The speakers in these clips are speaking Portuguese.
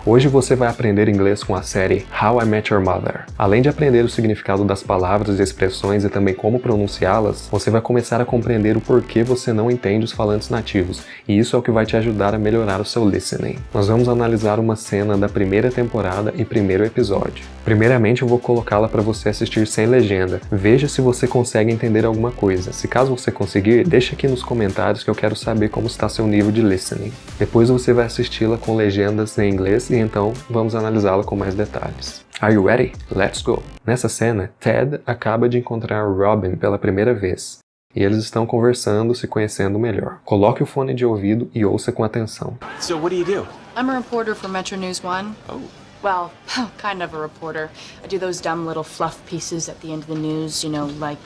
Hoje você vai aprender inglês com a série How I Met Your Mother. Além de aprender o significado das palavras e expressões e também como pronunciá-las, você vai começar a compreender o porquê você não entende os falantes nativos, e isso é o que vai te ajudar a melhorar o seu listening. Nós vamos analisar uma cena da primeira temporada e primeiro episódio. Primeiramente eu vou colocá-la para você assistir sem legenda. Veja se você consegue entender alguma coisa. Se caso você conseguir, deixa aqui nos comentários que eu quero saber como está seu nível de listening. Depois você vai assisti-la com legendas em inglês e então vamos analisá-la com mais detalhes. Are you ready? Let's go! Nessa cena, Ted acaba de encontrar Robin pela primeira vez. E eles estão conversando, se conhecendo melhor. Coloque o fone de ouvido e ouça com atenção. So what do? I'm a reporter for Metro News 1. Oh. Well, kind of a reporter. I do those dumb little fluff pieces at the end of the news, you know, like,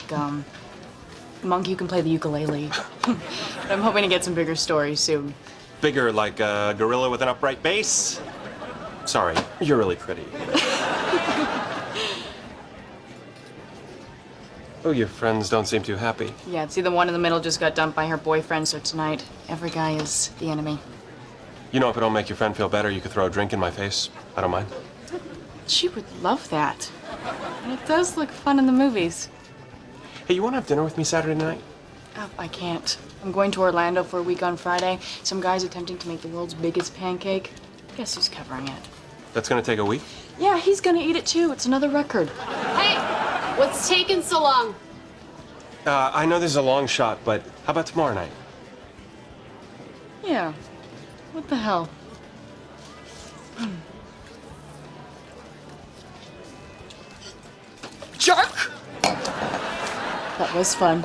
Monkey Who Can Play the Ukulele. But I'm hoping to get some bigger stories soon. Bigger, like a gorilla with an upright bass? Sorry, you're really pretty. Oh, your friends don't seem too happy. Yeah, see, the one in the middle just got dumped by her boyfriend, so tonight, every guy is the enemy. You know, if it'll make your friend feel better, you could throw a drink in my face. I don't mind. She would love that. And it does look fun in the movies. Hey, you want to have dinner with me Saturday night? Oh, I can't. I'm going to Orlando for a week on Friday. Some guy's attempting to make the world's biggest pancake. Guess who's covering it? That's gonna take a week? Yeah, he's gonna eat it too. It's another record. Hey, what's taking so long? I know this is a long shot, but how about tomorrow night? Yeah. What the hell? Jerk! That was fun.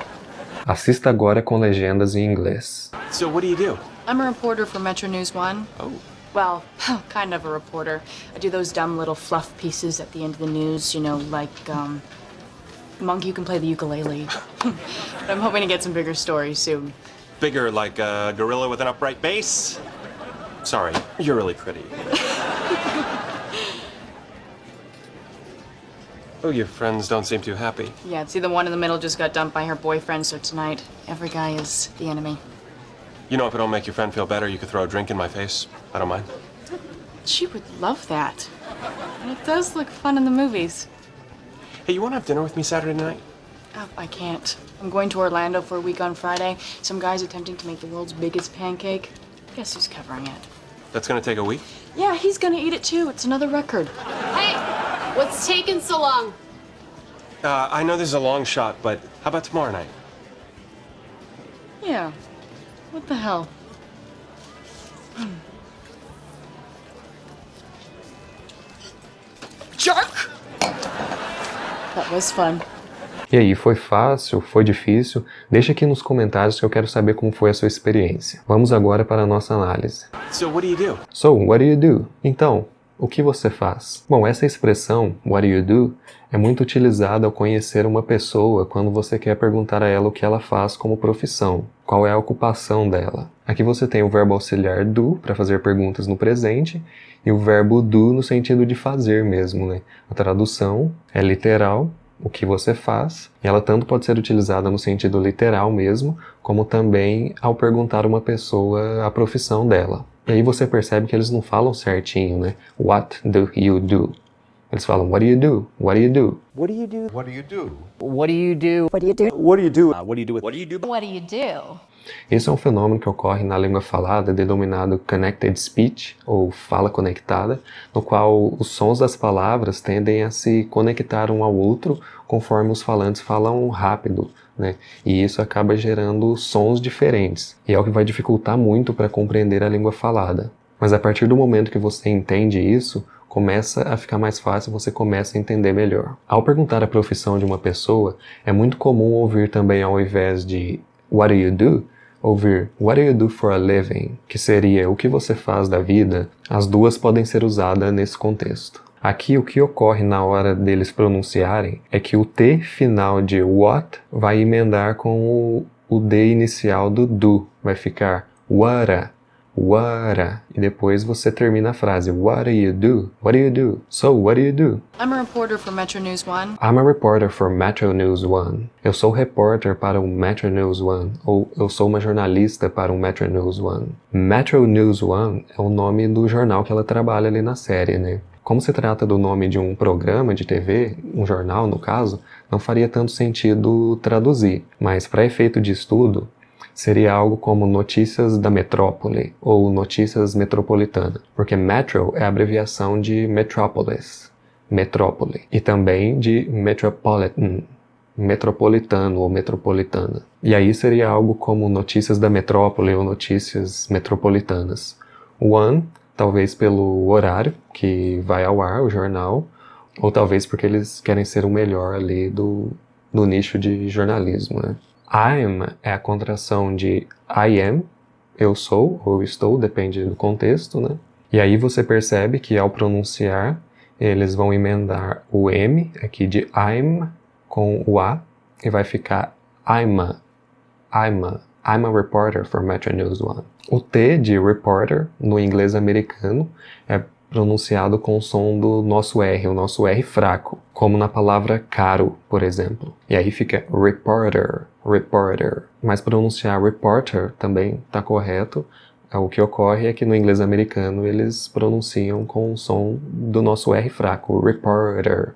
Assista agora com legendas em inglês. So what do? I'm a reporter for Metro News 1. Oh. Well, kind of a reporter. I do those dumb little fluff pieces at the end of the news, you know, like, Monkey Who Can Play the Ukulele. But I'm hoping to get some bigger stories soon. Bigger, like a gorilla with an upright bass? Sorry, you're really pretty. Oh, your friends don't seem too happy. Yeah, see, the one in the middle just got dumped by her boyfriend, so tonight, every guy is the enemy. You know, if it'll make your friend feel better, you could throw a drink in my face. I don't mind. She would love that. And it does look fun in the movies. Hey, you want to have dinner with me Saturday night? Oh, I can't. I'm going to Orlando for a week on Friday. Some guy's attempting to make the world's biggest pancake. Guess who's covering it? That's gonna take a week? Yeah, he's gonna eat it too. It's another record. Hey, what's taking so long? I know this is a long shot, but how about tomorrow night? Yeah. What the hell? Jerk! That was fun. E aí, foi fácil? Foi difícil? Deixa aqui nos comentários que eu quero saber como foi a sua experiência. Vamos agora para a nossa análise. So what do? So, what do you do? Então, o que você faz? Bom, essa expressão, what do you do, é muito utilizada ao conhecer uma pessoa quando você quer perguntar a ela o que ela faz como profissão, qual é a ocupação dela. Aqui você tem o verbo auxiliar do, para fazer perguntas no presente, e o verbo do no sentido de fazer mesmo, né? A tradução é literal, o que você faz, e ela tanto pode ser utilizada no sentido literal mesmo, como também ao perguntar a uma pessoa a profissão dela. E aí você percebe que eles não falam certinho, né? What do you do? Eles falam, what do you do? What do you do? What do you do? What do you do? What do you do? What do you do? What do you do? What do you do? What do you do? What do you do? Esse é um fenômeno que ocorre na língua falada denominado connected speech, ou fala conectada, no qual os sons das palavras tendem a se conectar um ao outro conforme os falantes falam rápido, né? E isso acaba gerando sons diferentes, e é o que vai dificultar muito para compreender a língua falada. Mas a partir do momento que você entende isso, começa a ficar mais fácil, você começa a entender melhor. Ao perguntar a profissão de uma pessoa, é muito comum ouvir também, ao invés de what do you do, ouvir what do you do for a living, que seria o que você faz da vida. As duas podem ser usadas nesse contexto. Aqui o que ocorre na hora deles pronunciarem é que o T final de what vai emendar com o D inicial do do, vai ficar whata, What? E depois você termina a frase. What do you do? What do you do? So, what do you do? I'm a reporter for Metro News One. I'm a reporter for Metro News One. Eu sou repórter para o Metro News One. Ou eu sou uma jornalista para o Metro News One. Metro News One é o nome do jornal que ela trabalha ali na série, né? Como se trata do nome de um programa de TV, um jornal no caso, não faria tanto sentido traduzir. Mas para efeito de estudo, seria algo como Notícias da Metrópole ou Notícias Metropolitana, porque Metro é a abreviação de Metropolis, metrópole, e também de Metropolitan, metropolitano ou metropolitana. E aí seria algo como Notícias da Metrópole ou Notícias Metropolitanas. One, talvez pelo horário que vai ao ar, o jornal, ou talvez porque eles querem ser o melhor ali do nicho de jornalismo, né? I'm é a contração de I am, eu sou ou estou, depende do contexto, né? E aí você percebe que ao pronunciar, eles vão emendar o M aqui de I'm com o A e vai ficar I'm a reporter for Metro News One. O T de reporter, no inglês americano, é pronunciado com o som do nosso R, o nosso R fraco, como na palavra caro, por exemplo. E aí fica reporter. Mas pronunciar reporter também está correto. O que ocorre é que no inglês americano eles pronunciam com o som do nosso R fraco, reporter.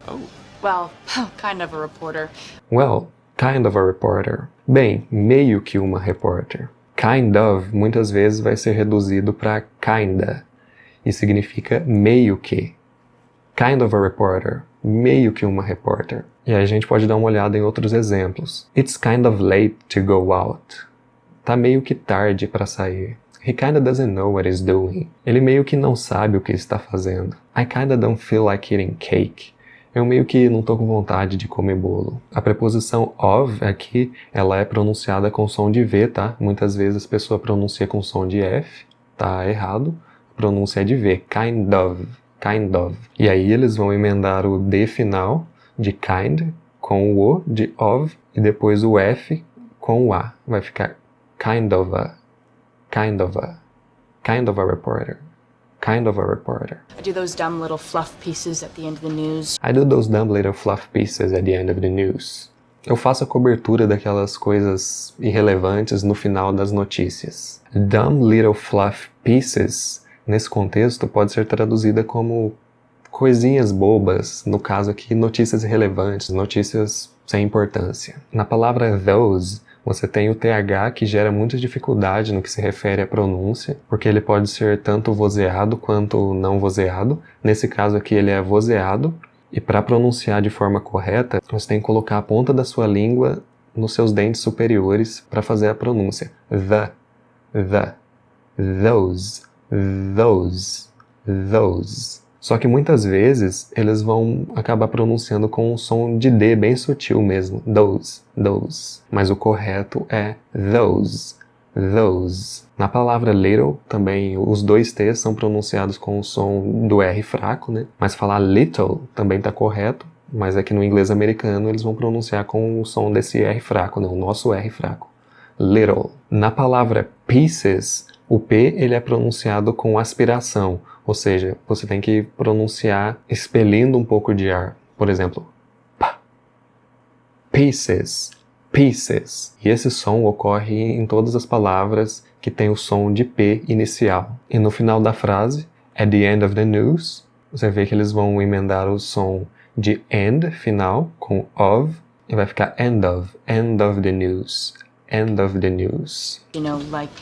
Oh. Well, kind of a reporter. Well, kind of a reporter. Bem, meio que uma repórter. Kind of muitas vezes vai ser reduzido para kinda. E significa meio que. Kind of a reporter. Meio que uma repórter. E aí a gente pode dar uma olhada em outros exemplos. It's kind of late to go out. Tá meio que tarde para sair. He kinda doesn't know what he's doing. Ele meio que não sabe o que está fazendo. I kinda don't feel like eating cake. Eu meio que não tô com vontade de comer bolo. A preposição of aqui, ela é pronunciada com som de V, tá? Muitas vezes a pessoa pronuncia com som de F. Tá errado. A pronúncia é de V. Kind of. E aí eles vão emendar o D final de kind com o O de of e depois o F com o A. Vai ficar kind of a reporter. Kind of a reporter. I do those dumb little fluff pieces at the end of the news. I do those dumb little fluff pieces at the end of the news. Eu faço a cobertura daquelas coisas irrelevantes no final das notícias. Dumb little fluff pieces, nesse contexto, pode ser traduzida como coisinhas bobas, no caso aqui, notícias irrelevantes, notícias sem importância. Na palavra those, você tem o TH que gera muita dificuldade no que se refere à pronúncia, porque ele pode ser tanto vozeado quanto não vozeado. Nesse caso aqui ele é vozeado, e para pronunciar de forma correta, você tem que colocar a ponta da sua língua nos seus dentes superiores para fazer a pronúncia. Those. Só que muitas vezes eles vão acabar pronunciando com um som de D bem sutil mesmo. Those. Mas o correto é those. Na palavra little, também os dois T's são pronunciados com o som do R fraco, né? Mas falar little também está correto, mas aqui no inglês americano eles vão pronunciar com o som desse R fraco, né? O nosso R fraco. Little. Na palavra pieces, o P ele é pronunciado com aspiração, ou seja, você tem que pronunciar expelindo um pouco de ar. Por exemplo, pa. Pieces. E esse som ocorre em todas as palavras que tem o som de P inicial. E no final da frase, at the end of the news, você vê que eles vão emendar o som de end final com of e vai ficar end of the news. You know, like,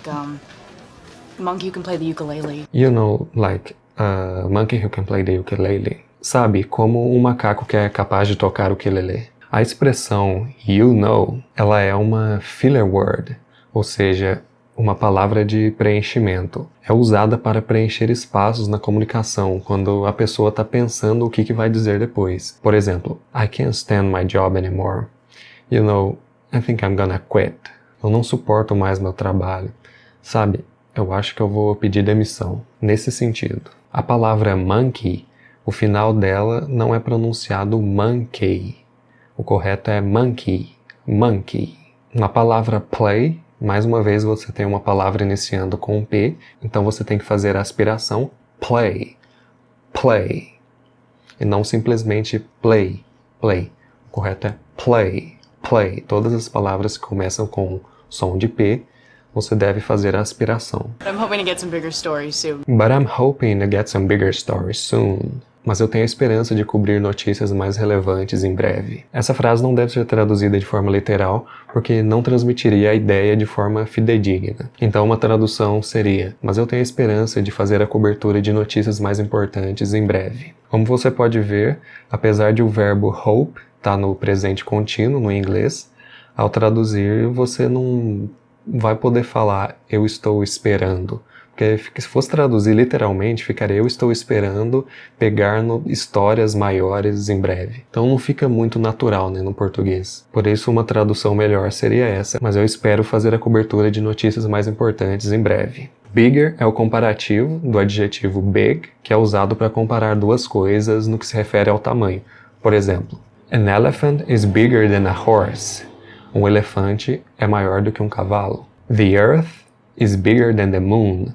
monkey who can play the ukulele. You know, like a monkey who can play the ukulele. Sabe, como um macaco que é capaz de tocar o ukulele. A expressão you know, ela é uma filler word, ou seja, uma palavra de preenchimento. É usada para preencher espaços na comunicação, quando a pessoa está pensando o que vai dizer depois. Por exemplo, I can't stand my job anymore. You know, I think I'm gonna quit. Eu não suporto mais meu trabalho. Sabe, eu acho que eu vou pedir demissão. Nesse sentido. A palavra monkey, o final dela não é pronunciado monkey. O correto é monkey. Na palavra play, Mais uma vez você tem uma palavra iniciando com P, então você tem que fazer a aspiração play, play. E não simplesmente play, play. O correto é play, play. Todas as palavras que começam com som de P, você deve fazer a aspiração. I'm hoping to get some bigger stories soon. But I'm hoping to get some bigger stories soon. Mas eu tenho a esperança de cobrir notícias mais relevantes em breve. Essa frase não deve ser traduzida de forma literal, porque não transmitiria a ideia de forma fidedigna. Então uma tradução seria: mas eu tenho a esperança de fazer a cobertura de notícias mais importantes em breve. Como você pode ver, apesar de o verbo hope estar no presente contínuo no inglês, ao traduzir você não vai poder falar eu estou esperando. Porque se fosse traduzir literalmente, ficaria eu estou esperando pegar histórias maiores em breve. Então não fica muito natural, né, no português. Por isso uma tradução melhor seria essa, mas eu espero fazer a cobertura de notícias mais importantes em breve. Bigger é o comparativo do adjetivo big, que é usado para comparar duas coisas no que se refere ao tamanho. Por exemplo, an elephant is bigger than a horse. Um elefante é maior do que um cavalo. The earth is bigger than the moon.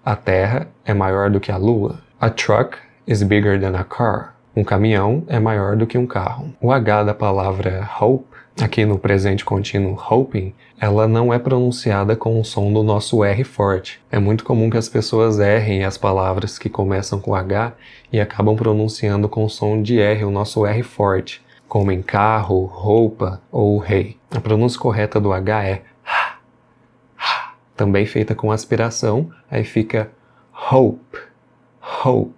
A Terra é maior do que a Lua. A truck is bigger than a car. Um caminhão é maior do que um carro. O H da palavra hope, aqui no presente contínuo hoping, ela não é pronunciada com o som do nosso R forte. É muito comum que as pessoas errem as palavras que começam com H e acabam pronunciando com o som de R, o nosso R forte, como em carro, roupa ou rei. A pronúncia correta do H é também feita com aspiração, aí fica hope, hope.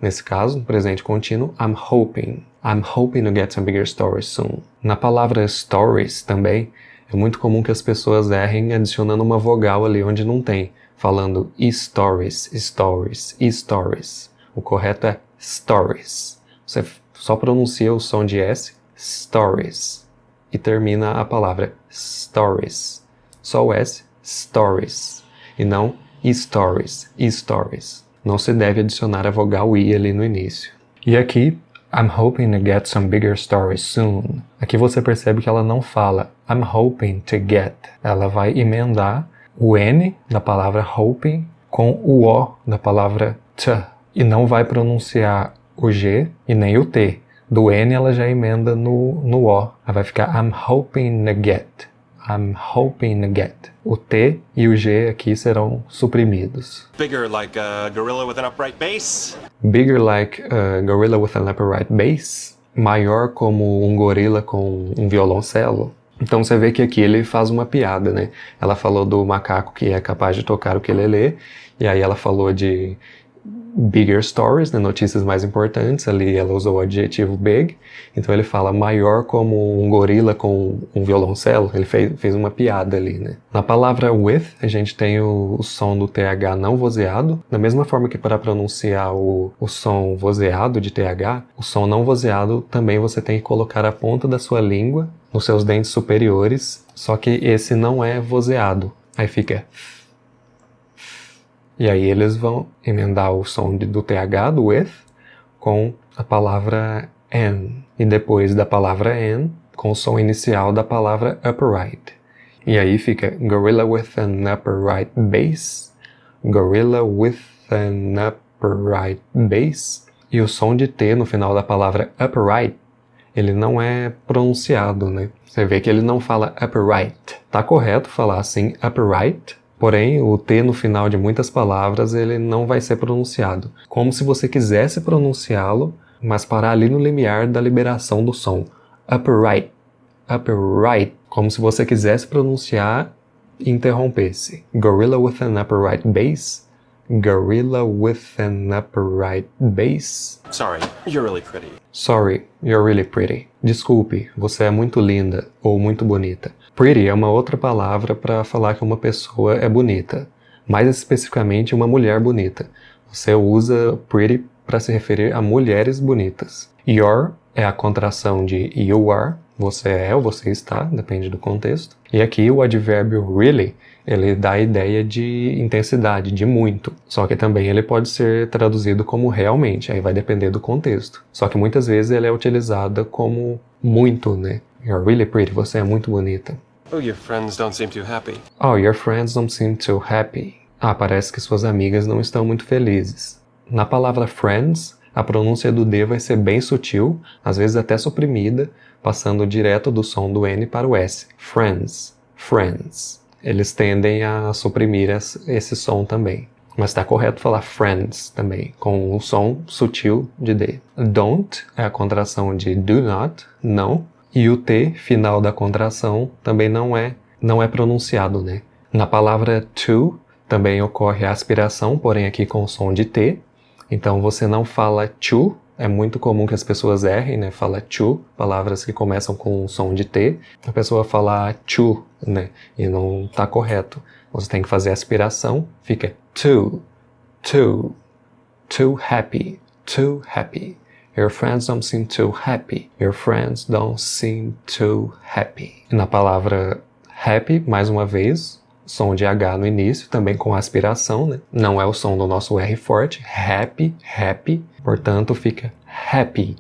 Nesse caso, no presente contínuo, I'm hoping to get some bigger stories soon. Na palavra stories também, é muito comum que as pessoas errem adicionando uma vogal ali onde não tem, falando stories, stories, stories. O correto é stories. Você só pronuncia o som de S, stories, e termina a palavra stories. Só o S, stories, e não stories, stories. Não se deve adicionar a vogal I ali no início. E aqui, I'm hoping to get some bigger stories soon. Aqui você percebe que ela não fala I'm hoping to get. Ela vai emendar o N da palavra hoping com o O da palavra to. E não vai pronunciar o G e nem o T. Do N ela já emenda no O. Ela vai ficar I'm hoping to get. I'm hoping to get. O T e o G aqui serão suprimidos. Bigger like a gorilla with an upright base. Bigger like a gorilla with an upright bass. Maior como um gorila com um violoncelo. Então você vê que aqui ele faz uma piada, né? Ela falou do macaco que é capaz de tocar o ukulele, e aí ela falou de bigger stories, né, notícias mais importantes, ali ela usou o adjetivo big, então ele fala maior como um gorila com um violoncelo, ele fez uma piada ali, né. Na palavra with, a gente tem o som do TH não vozeado, da mesma forma que para pronunciar o som vozeado de TH, o som não vozeado também você tem que colocar a ponta da sua língua nos seus dentes superiores, só que esse não é vozeado, aí fica... E aí eles vão emendar o som do TH, do with, com a palavra N. E depois da palavra N, com o som inicial da palavra upright. E aí fica gorilla with an upright bass, gorilla with an upright bass. E o som de T no final da palavra upright, ele não é pronunciado, né? Você vê que ele não fala upright. Tá correto falar assim, upright, porém, o T no final de muitas palavras, ele não vai ser pronunciado. Como se você quisesse pronunciá-lo, mas parar ali no limiar da liberação do som. Upright, upright. Como se você quisesse pronunciar e interrompesse. Gorilla with an upright bass. Gorilla with an upright bass. Sorry, you're really pretty. Sorry, you're really pretty. Desculpe, você é muito linda ou muito bonita. Pretty é uma outra palavra para falar que uma pessoa é bonita, mais especificamente uma mulher bonita. Você usa pretty para se referir a mulheres bonitas. Your é a contração de you are, você é ou você está, depende do contexto. E aqui o advérbio really, ele dá a ideia de intensidade, de muito. Só que também ele pode ser traduzido como realmente, aí vai depender do contexto. Só que muitas vezes ele é utilizado como muito, né? You're really pretty, você é muito bonita. Oh, your friends don't seem too happy. Oh, your friends don't seem too happy. Ah, parece que suas amigas não estão muito felizes. Na palavra friends, a pronúncia do D vai ser bem sutil, às vezes até suprimida, passando direto do som do N para o S. Friends, friends. Eles tendem a suprimir esse som também. Mas está correto falar friends também, com um som sutil de D. Don't é a contração de do not, não. E o T, final da contração, também não é pronunciado, né? Na palavra to, também ocorre a aspiração, porém aqui com o som de T. Então você não fala to, é muito comum que as pessoas errem, né? Fala to, palavras que começam com o som de T. A pessoa fala to, né? E não está correto. Você tem que fazer a aspiração, fica too happy, too happy. Your friends don't seem too happy. Your friends don't seem too happy. E na palavra happy, mais uma vez, som de H no início, também com aspiração, né? Não é o som do nosso R forte. Happy, happy. Portanto, fica happy,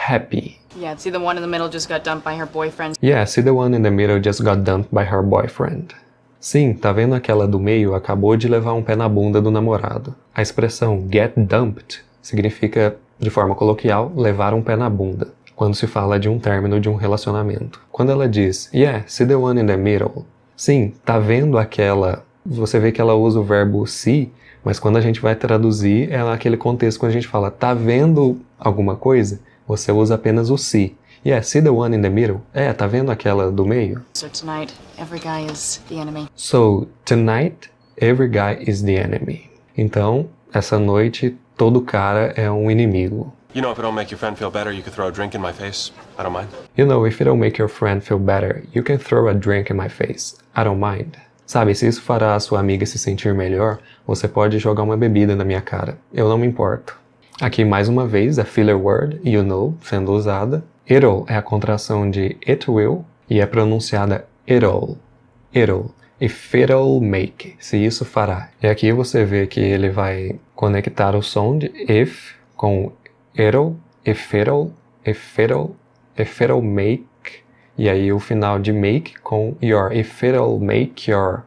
happy. Yeah, see the one in the middle just got dumped by her boyfriend. Yeah, see the one in the middle just got dumped by her boyfriend. Sim, tá vendo aquela do meio acabou de levar um pé na bunda do namorado. A expressão get dumped significa, de forma coloquial, levar um pé na bunda, quando se fala de um término de um relacionamento. Quando ela diz, yeah, see the one in the middle. Sim, tá vendo aquela... Você vê que ela usa o verbo see, mas quando a gente vai traduzir, é naquele contexto quando a gente fala, tá vendo alguma coisa? Você usa apenas o see. Yeah, see the one in the middle. É, tá vendo aquela do meio? So tonight, every guy is the enemy. So, tonight, every guy is the enemy. Então, essa noite, todo cara é um inimigo. You know, if it don't make your friend feel better, you could throw a drink in my face. I don't mind. You know, if it'll make your friend feel better, you can throw a drink in my face. I don't mind. Sabe, se isso fará a sua amiga se sentir melhor, você pode jogar uma bebida na minha cara. Eu não me importo. Aqui, mais uma vez, a filler word, you know, sendo usada. It'll é a contração de it will e é pronunciada it'll. It'll. If it'll make. Se isso fará. E aqui você vê que ele vai conectar o som de if com it'll, if it'll make. E aí o final de make com your. If it'll make your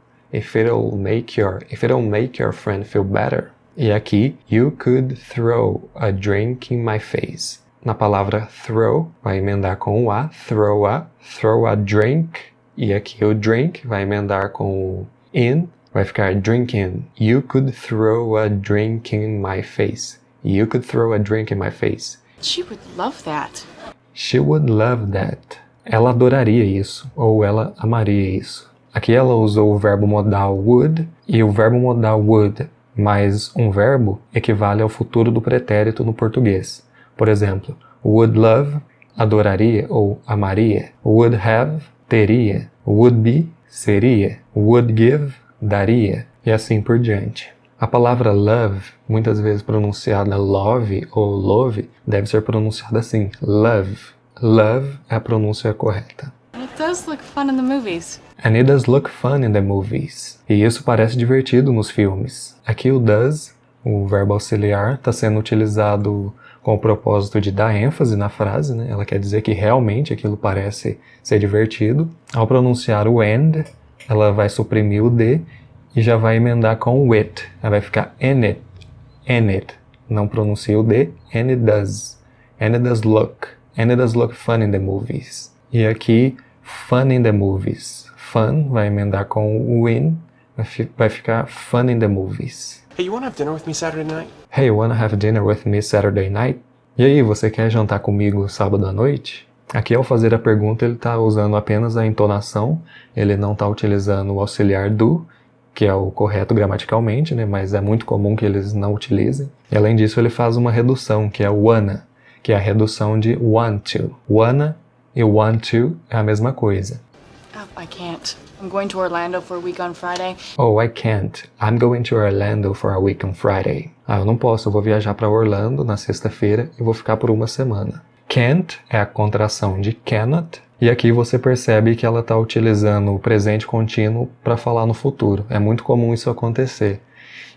friend feel better. E aqui, you could throw a drink in my face. Na palavra throw, vai emendar com o a, throw a drink. E aqui o drink vai emendar com o in, vai ficar drinking. You could throw a drink in my face. You could throw a drink in my face. She would love that. She would love that. Ela adoraria isso, ou ela amaria isso. Aqui ela usou o verbo modal would, e o verbo modal would mais um verbo equivale ao futuro do pretérito no português. Por exemplo, would love, adoraria ou amaria. Would have, teria. Would be, seria. Would give, daria. E assim por diante. A palavra love, muitas vezes pronunciada love ou love, deve ser pronunciada assim, love. Love é a pronúncia correta. And it does look fun in the movies. And it does look fun in the movies. E isso parece divertido nos filmes. Aqui o does, o verbo auxiliar, está sendo utilizado com o propósito de dar ênfase na frase, né? Ela quer dizer que realmente aquilo parece ser divertido. Ao pronunciar o and, ela vai suprimir o D e já vai emendar com o it. Ela vai ficar in it. Não pronuncia o D, and it does. And it does look fun in the movies. E aqui, fun in the movies. Fun vai emendar com o in, vai ficar fun in the movies. Hey, you wanna have dinner with me Saturday night? Hey, you wanna have dinner with me Saturday night? E aí, você quer jantar comigo sábado à noite? Aqui, ao fazer a pergunta, ele está usando apenas a entonação, ele não está utilizando o auxiliar do, que é o correto gramaticalmente, né? Mas é muito comum que eles não utilizem. E além disso, ele faz uma redução, que é o wanna, que é a redução de want to. Wanna e want to é a mesma coisa. Oh, I can't. I'm going to Orlando for a week on Friday. Oh, I can't. I'm going to Orlando for a week on Friday. Ah, eu não posso. Eu vou viajar para Orlando na sexta-feira e vou ficar por uma semana. Can't é a contração de cannot. E aqui você percebe que ela está utilizando o presente contínuo para falar no futuro. É muito comum isso acontecer.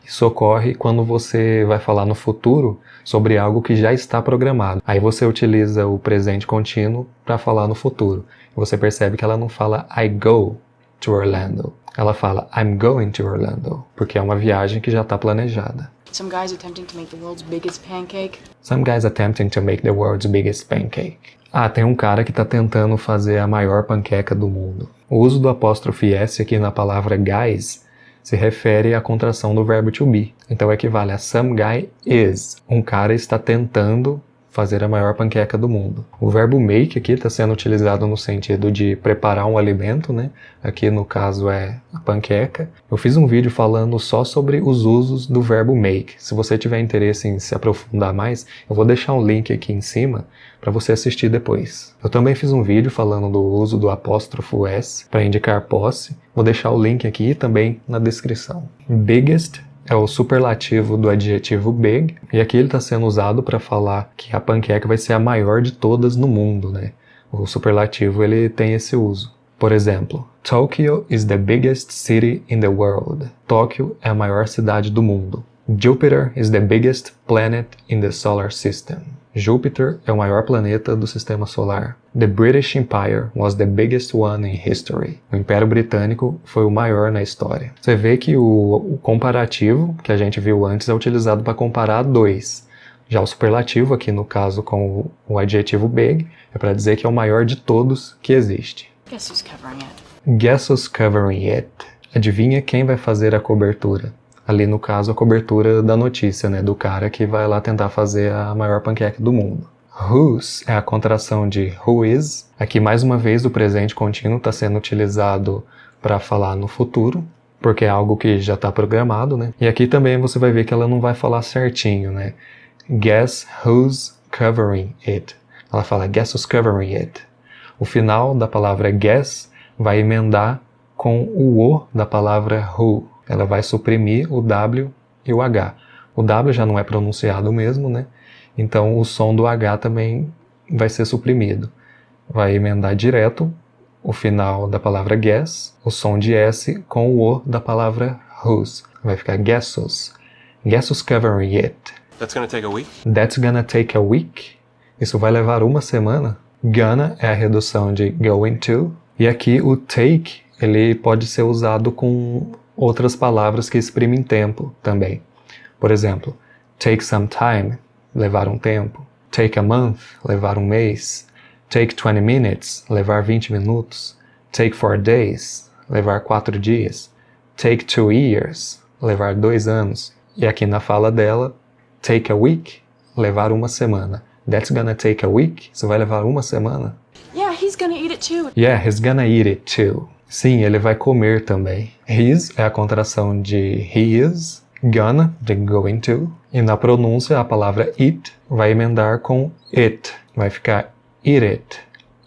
Isso ocorre quando você vai falar no futuro sobre algo que já está programado. Aí você utiliza o presente contínuo para falar no futuro. Você percebe que ela não fala I go to Orlando. Ela fala I'm going to Orlando, porque é uma viagem que já está planejada. Some guys attempting to make the world's biggest pancake. Some guys attempting to make the world's biggest pancake. Ah, tem um cara que está tentando fazer a maior panqueca do mundo. O uso do apóstrofe S aqui na palavra guys se refere à contração do verbo to be. Então equivale a some guy is. Um cara está tentando fazer a maior panqueca do mundo. O verbo make aqui está sendo utilizado no sentido de preparar um alimento, né? Aqui no caso é a panqueca. Eu fiz um vídeo falando só sobre os usos do verbo make. Se você tiver interesse em se aprofundar mais, eu vou deixar um link aqui em cima para você assistir depois. Eu também fiz um vídeo falando do uso do apóstrofo S para indicar posse. Vou deixar o link aqui também na descrição. Biggest é o superlativo do adjetivo big, e aqui ele está sendo usado para falar que a panqueca vai ser a maior de todas no mundo, né? O superlativo ele tem esse uso. Por exemplo, Tokyo is the biggest city in the world. Tóquio é a maior cidade do mundo. Jupiter is the biggest planet in the solar system. Júpiter é o maior planeta do sistema solar. The British Empire was the biggest one in history. O Império Britânico foi o maior na história. Você vê que o comparativo que a gente viu antes é utilizado para comparar dois. Já o superlativo, aqui no caso com o adjetivo big, é para dizer que é o maior de todos que existe. Guess who's covering it? Guess who's covering it? Adivinha quem vai fazer a cobertura? Ali no caso a cobertura da notícia, né, do cara que vai lá tentar fazer a maior panqueca do mundo. Whose é a contração de who is. Aqui mais uma vez o presente contínuo está sendo utilizado para falar no futuro, porque é algo que já está programado, né? E aqui também você vai ver que ela não vai falar certinho, né? Guess who's covering it. Ela fala guess who's covering it. O final da palavra guess vai emendar com o da palavra who. Ela vai suprimir o W e o H. O W já não é pronunciado mesmo, né? Então o som do H também vai ser suprimido. Vai emendar direto o final da palavra guess, o som de S com o da palavra whose. Vai ficar guess who's. Guess who's covering it. That's gonna take a week? That's gonna take a week. Isso vai levar uma semana. Gonna é a redução de going to. E aqui o take, ele pode ser usado com outras palavras que exprimem tempo também. Por exemplo, take some time, levar um tempo. Take a month, levar um mês. Take 20 minutes, levar 20 minutos. Take 4 days, levar 4 dias. Take 2 years, levar 2 anos. E aqui na fala dela, take a week, levar uma semana. That's gonna take a week, isso vai levar uma semana. Yeah, he's gonna eat it too. Yeah, he's gonna eat it too. Sim, ele vai comer também. His é a contração de he is, gonna, de going to. E na pronúncia, a palavra eat vai emendar com it. Vai ficar eat it,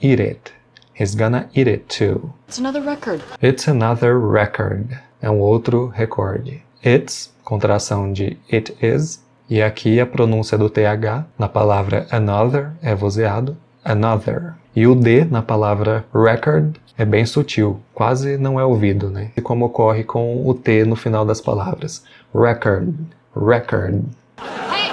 eat it. He's gonna eat it too. It's another record. It's another record. É um outro recorde. It's, contração de it is. E aqui a pronúncia do TH na palavra another é vozeado. Another. E o D na palavra record é bem sutil, quase não é ouvido, né? E como ocorre com o T no final das palavras. Record, record. Hey,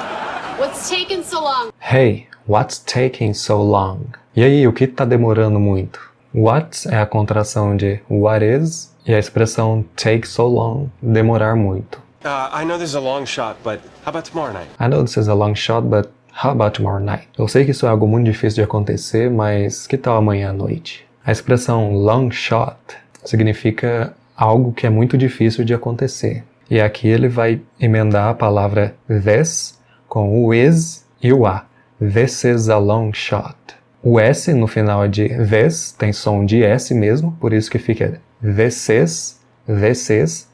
what's taking so long? Hey, what's taking so long? E aí, o que tá demorando muito? What é a contração de what is e a expressão take so long, demorar muito. I know this is a long shot, but how about tomorrow night? I know this is a long shot, but how about tomorrow night? Eu sei que isso é algo muito difícil de acontecer, mas que tal amanhã à noite? A expressão long shot significa algo que é muito difícil de acontecer. E aqui ele vai emendar a palavra this com o is e o a. This is a long shot. O S no final de this tem som de S mesmo, por isso que fica this is, this is.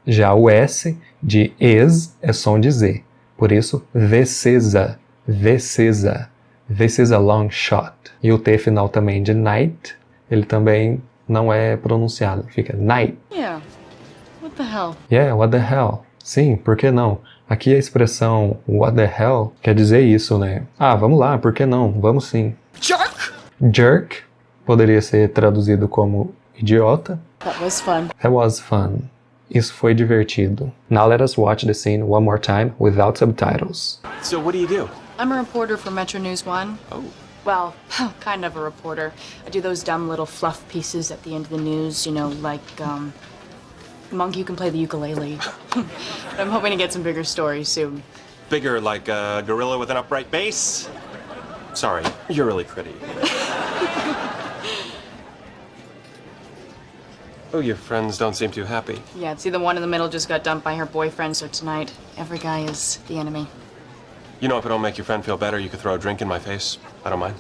Já o S de is é som de Z, por isso this is a, this is a. This is a long shot. E o T final também de night, ele também não é pronunciado. Fica night. Yeah. What the hell? Yeah, what the hell? Sim, por que não? Aqui a expressão what the hell quer dizer isso, né? Ah, vamos lá, por que não? Vamos sim. Jerk! Jerk poderia ser traduzido como idiota. That was fun. That was fun. Isso foi divertido. Now let us watch the scene one more time without subtitles. So what do you do? I'm a reporter for Metro News 1. Oh. Well, kind of a reporter. I do those dumb little fluff pieces at the end of the news, you know, like, Monkey who can play the ukulele. But I'm hoping to get some bigger stories soon. Bigger, like a gorilla with an upright bass? Sorry, you're really pretty. Oh, your friends don't seem too happy. Yeah, see, the one in the middle just got dumped by her boyfriend, so tonight, every guy is the enemy. You know, if it don't make your friend feel better, you could throw a drink in my face. I don't mind.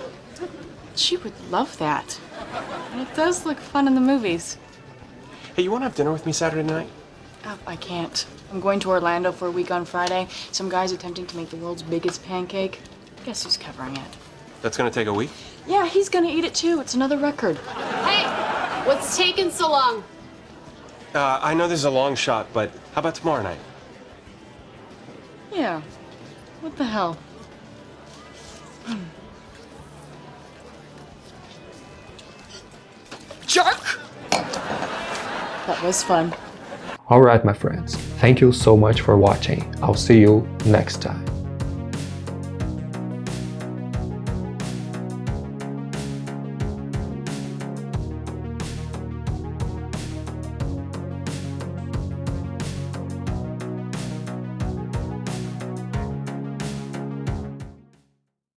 She would love that. And it does look fun in the movies. Hey, you want to have dinner with me Saturday night? Oh, I can't. I'm going to Orlando for a week on Friday. Some guy's attempting to make the world's biggest pancake. Guess who's covering it? That's gonna take a week? Yeah, he's gonna eat it too. It's another record. Hey, what's taking so long? I know this is a long shot, but how about tomorrow night? Yeah. What the hell? Jerk! That was fun. Alright my friends, thank you so much for watching. I'll see you next time.